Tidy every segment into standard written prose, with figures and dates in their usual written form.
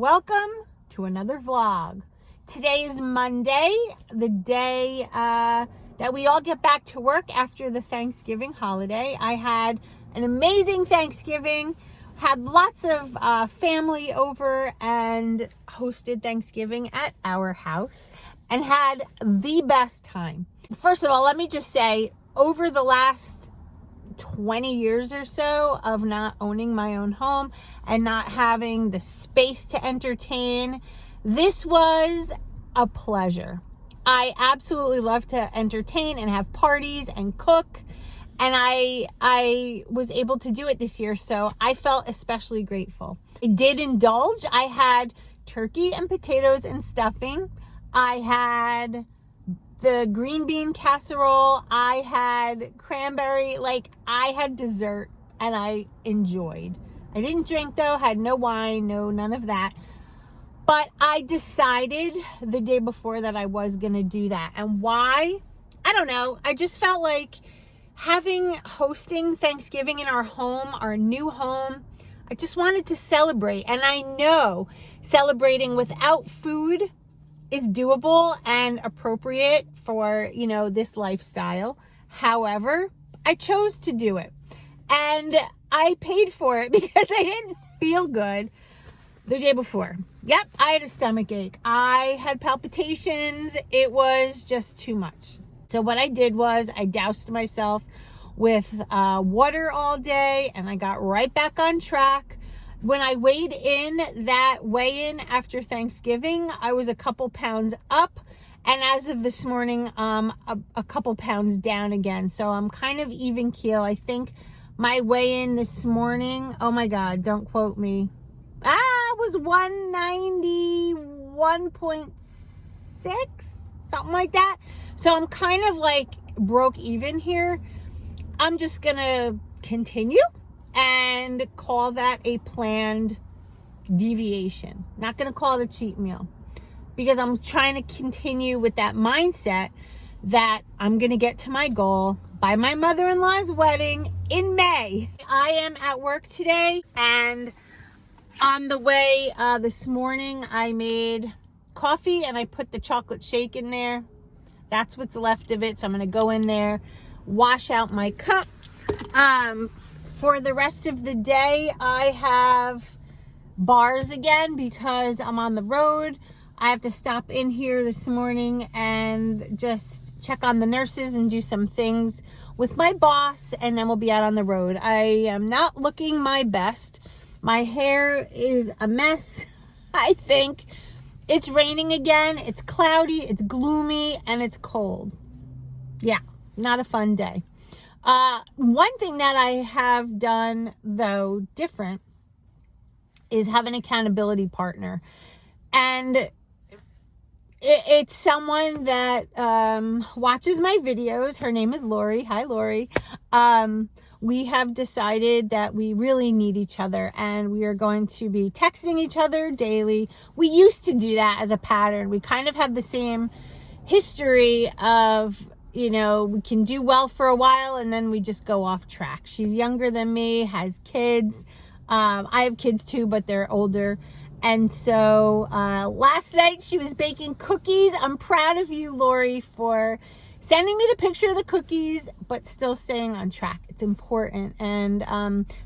Welcome to another vlog. Today is Monday, the day that we all get back to work after the Thanksgiving holiday. I had an amazing Thanksgiving, had lots of family over and hosted Thanksgiving at our house and had the best time. First of all, let me just say, over the last 20 years or so of not owning my own home and not having the space to entertain, this was a pleasure. I absolutely love to entertain and have parties and cook, and I was able to do it this year, so I felt especially grateful. I did indulge. I had turkey and potatoes and stuffing. I had the green bean casserole. I had cranberry, I had dessert, and I enjoyed. I didn't drink though, had no wine, none of that. But I decided the day before that I was gonna do that. And why? I don't know. I just felt like hosting Thanksgiving in our home, our new home, I just wanted to celebrate. And I know celebrating without food is doable and appropriate for, this lifestyle. However, I chose to do it. And I paid for it because I didn't feel good the day before. Yep, I had a stomach ache. I had palpitations. It was just too much. So what I did was I doused myself with water all day and I got right back on track. When I weighed in that weigh-in after Thanksgiving, I was a couple pounds up. And as of this morning, a couple pounds down again. So I'm kind of even keel. I think my weigh-in this morning, oh my God, don't quote me. Was 191.6, something like that. So I'm kind of broke even here. I'm just gonna continue and call that a planned deviation. Not gonna call it a cheat meal because I'm trying to continue with that mindset that I'm gonna get to my goal by my mother-in-law's wedding in May. I am at work today, and on the way this morning, I made coffee and I put the chocolate shake in there. That's what's left of it. So I'm going to go in there, wash out my cup. For the rest of the day, I have bars again because I'm on the road. I have to stop in here this morning and just check on the nurses and do some things with my boss, and then we'll be out on the road. I am not looking my best. My hair is a mess. I think it's raining again. It's cloudy, it's gloomy, and it's cold. Yeah, not a fun day. One thing that I have done, though, different is have an accountability partner. And it's someone that watches my videos. Her name is Lori. Hi, Lori. We have decided that we really need each other, and we are going to be texting each other daily. We used to do that as a pattern. We kind of have the same history of, we can do well for a while and then we just go off track. She's younger than me, has kids. I have kids too, but they're older. And so last night she was baking cookies. I'm proud of you, Lori, for sending me the picture of the cookies, but still staying on track. It's important. And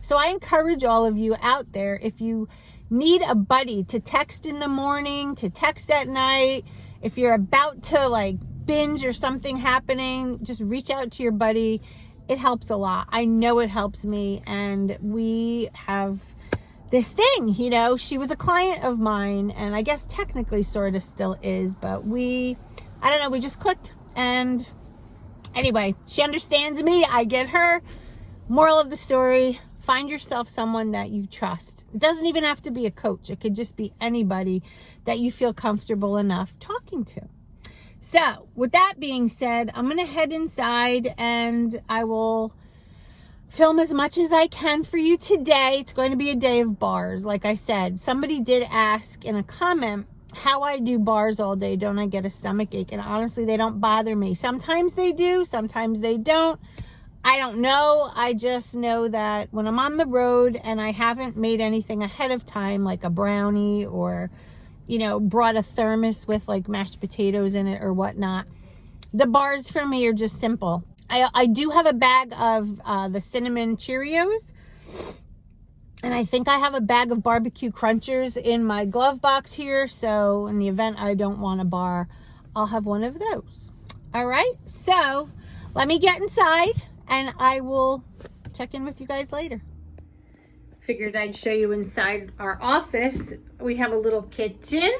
so I encourage all of you out there, if you need a buddy to text in the morning, to text at night, if you're about to binge or something happening, just reach out to your buddy. It helps a lot. I know it helps me. And we have this thing, she was a client of mine, and I guess technically sort of still is, but we just clicked. And anyway, she understands me. I get her. Moral of the story, find yourself someone that you trust. It doesn't even have to be a coach. It could just be anybody that you feel comfortable enough talking to. So with that being said, I'm going to head inside and I will film as much as I can for you today. It's going to be a day of bars. Like I said, somebody did ask in a comment how I do bars all day. Don't I get a stomach ache? And honestly, they don't bother me. Sometimes they do, sometimes they don't. I don't know. I just know that when I'm on the road and I haven't made anything ahead of time, like a brownie or, you know, brought a thermos with like mashed potatoes in it or whatnot, the bars for me are just simple. I do have a bag of the cinnamon Cheerios, and I think I have a bag of barbecue crunchers in my glove box here. So in the event I don't want a bar, I'll have one of those. All right, so let me get inside and I will check in with you guys later. Figured I'd show you inside our office. We have a little kitchen,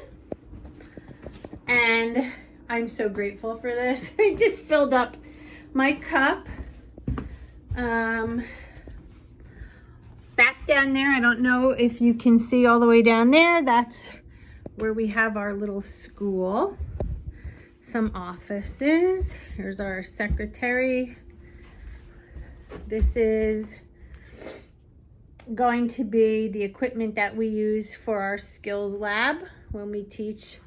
and I'm so grateful for this. I just filled up my cup. Back down there, I don't know if you can see all the way down there, that's where we have our little school. Some offices. Here's our secretary. This is going to be the equipment that we use for our skills lab when we teach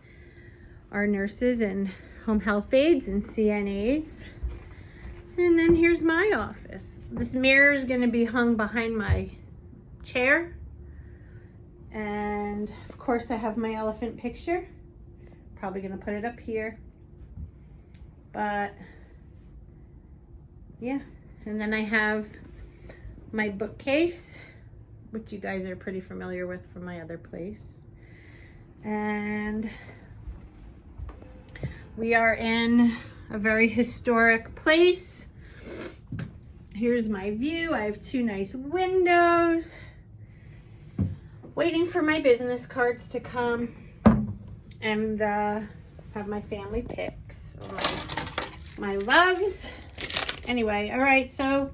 our nurses and home health aides and CNAs. And then here's my office. This mirror is going to be hung behind my chair. And of course I have my elephant picture. Probably going to put it up here. But yeah, and then I have my bookcase, which you guys are pretty familiar with from my other place. And we are in a very historic place. Here's my view. I have 2 nice windows. Waiting for my business cards to come. And have my family pics, my loves. Anyway, all right, so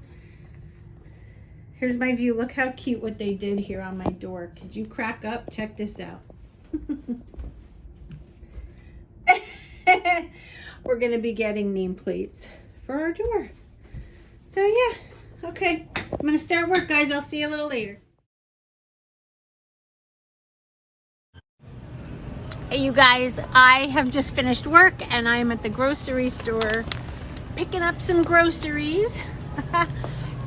here's my view. Look how cute what they did here on my door. Could you crack up? Check this out. We're gonna be getting nameplates for our door. So yeah, okay. I'm gonna start work, guys. I'll see you a little later. Hey you guys, I have just finished work and I'm at the grocery store picking up some groceries,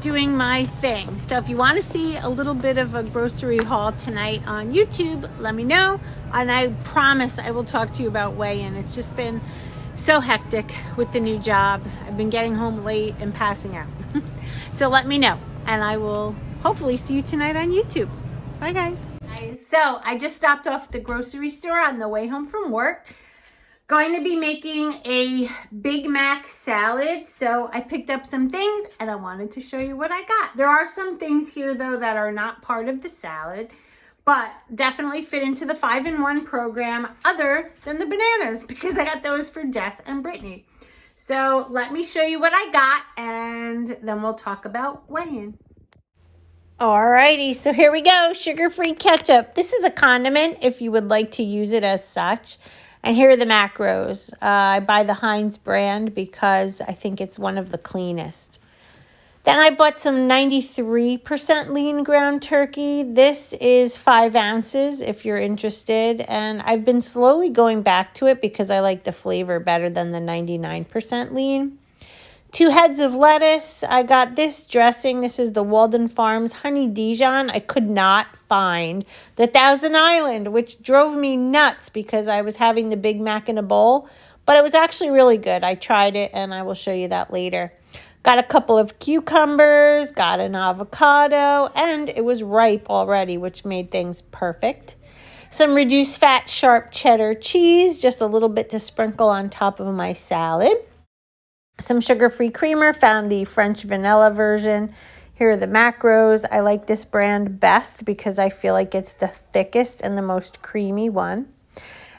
doing my thing. So if you want to see a little bit of a grocery haul tonight on YouTube, let me know. And I promise I will talk to you about weigh-in. It's just been so hectic with the new job. I've been getting home late and passing out. So let me know and I will hopefully see you tonight on YouTube. Bye guys. So I just stopped off at the grocery store on the way home from work. Going to be making a Big Mac salad. So I picked up some things and I wanted to show you what I got. There are some things here though that are not part of the salad, but definitely fit into the 5-in-1 program other than the bananas because I got those for Jess and Brittany. So let me show you what I got and then we'll talk about weigh-in. Alrighty, so here we go, sugar-free ketchup. This is a condiment if you would like to use it as such. And here are the macros. I buy the Heinz brand because I think it's one of the cleanest. Then I bought some 93% lean ground turkey. This is 5 ounces if you're interested. And I've been slowly going back to it because I like the flavor better than the 99% lean. 2 heads of lettuce. I got this dressing. This is the Walden Farms Honey Dijon. I could not find the Thousand Island, which drove me nuts because I was having the Big Mac in a bowl. But it was actually really good. I tried it and I will show you that later. Got a couple of cucumbers, got an avocado, and it was ripe already, which made things perfect. Some reduced fat sharp cheddar cheese, just a little bit to sprinkle on top of my salad. Some sugar-free creamer, found the French vanilla version. Here are the macros. I like this brand best because I feel like it's the thickest and the most creamy one.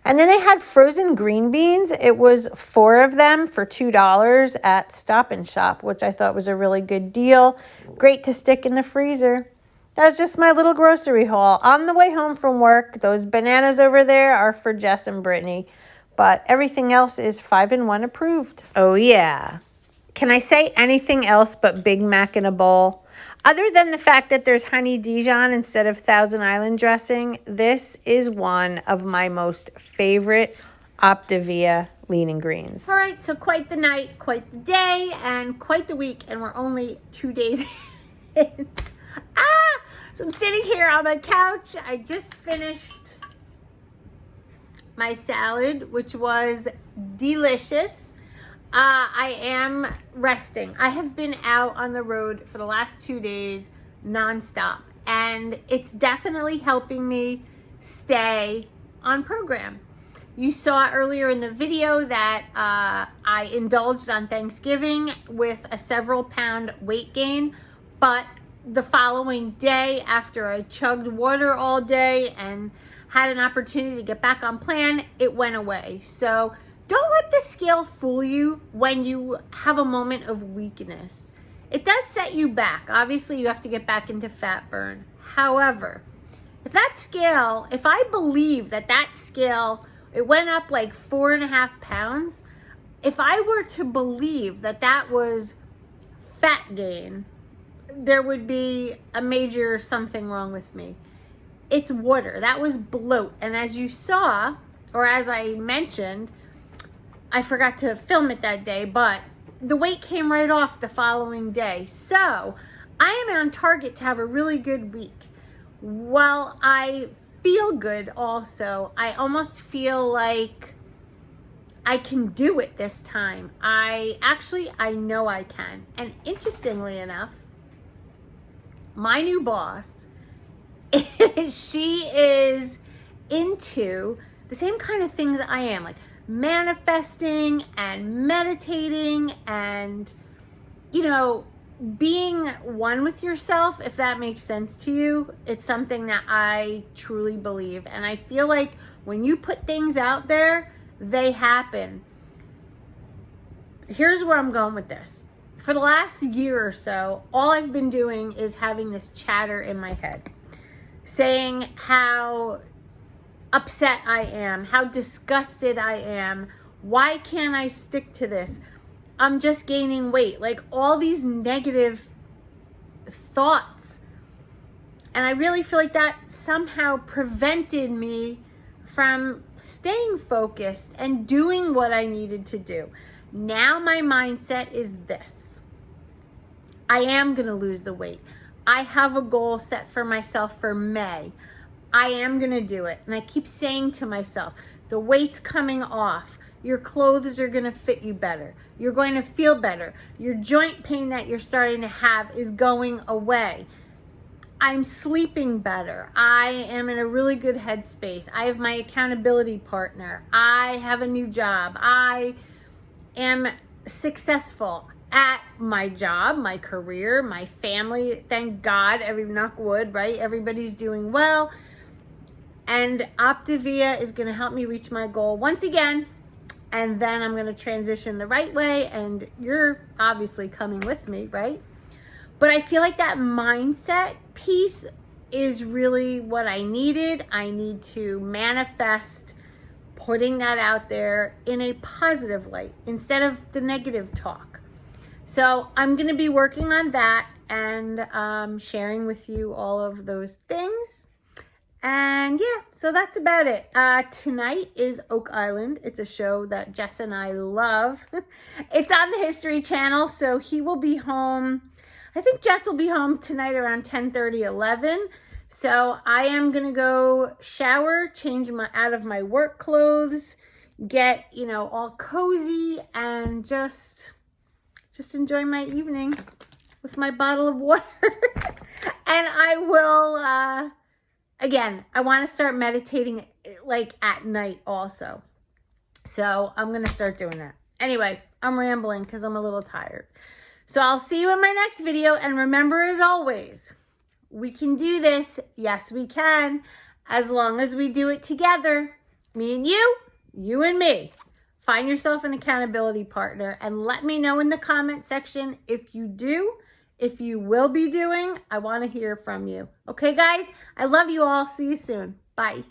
And then they had frozen green beans. It was 4 of them for $2 at Stop & Shop, which I thought was a really good deal. Great to stick in the freezer. That was just my little grocery haul. On the way home from work, those bananas over there are for Jess and Brittany. But everything else is 5-in-1 approved. Oh, yeah. Can I say anything else but Big Mac in a bowl? Other than the fact that there's Honey Dijon instead of Thousand Island dressing, this is one of my most favorite Optavia lean and greens. All right, so quite the night, quite the day, and quite the week, and we're only 2 days in. So I'm sitting here on my couch. I just finished my salad, which was delicious. I am resting. I have been out on the road for the last 2 days nonstop, and it's definitely helping me stay on program. You saw earlier in the video that I indulged on Thanksgiving with a several pound weight gain, but the following day, after I chugged water all day and had an opportunity to get back on plan, it went away. So don't let the scale fool you when you have a moment of weakness. It does set you back. Obviously, you have to get back into fat burn. However, if I believe that scale, it went up like 4.5 pounds, if I were to believe that was fat gain, there would be a major something wrong with me. It's water. That was bloat. And as you saw, or as I mentioned, I forgot to film it that day, but the weight came right off the following day. So I am on target to have a really good week. While I feel good also, I almost feel like I can do it this time. I know I can. And interestingly enough, my new boss, she is into the same kind of things I am, like manifesting and meditating and, being one with yourself, if that makes sense to you. It's something that I truly believe. And I feel like when you put things out there, they happen. Here's where I'm going with this. For the last year or so, all I've been doing is having this chatter in my head, saying how upset I am, how disgusted I am. Why can't I stick to this? I'm just gaining weight. Like all these negative thoughts. And I really feel like that somehow prevented me from staying focused and doing what I needed to do. Now my mindset is this. I am going to lose the weight. I have a goal set for myself for May. I am going to do it. And I keep saying to myself, the weight's coming off. Your clothes are going to fit you better. You're going to feel better. Your joint pain that you're starting to have is going away. I'm sleeping better. I am in a really good headspace. I have my accountability partner. I have a new job. I am successful at my job, my career, my family. Thank God, every knock wood, right? Everybody's doing well. And Optavia is going to help me reach my goal once again. And then I'm going to transition the right way. And you're obviously coming with me, right? But I feel like that mindset piece is really what I needed. I need to manifest putting that out there in a positive light instead of the negative talk. So I'm going to be working on that and sharing with you all of those things. And yeah, so that's about it. Tonight is Oak Island. It's a show that Jess and I love. It's on the History Channel, so he will be home. I think Jess will be home tonight around 10:30, 11. So I am going to go shower, change out of my work clothes, get, all cozy and just enjoy my evening with my bottle of water. And I will, again, I want to start meditating like at night also. So I'm going to start doing that. Anyway, I'm rambling because I'm a little tired. So I'll see you in my next video. And remember, as always, we can do this. Yes, we can. As long as we do it together. Me and you and me. Find yourself an accountability partner and let me know in the comment section if you do, if you will be doing. I want to hear from you. Okay, guys? I love you all. See you soon. Bye.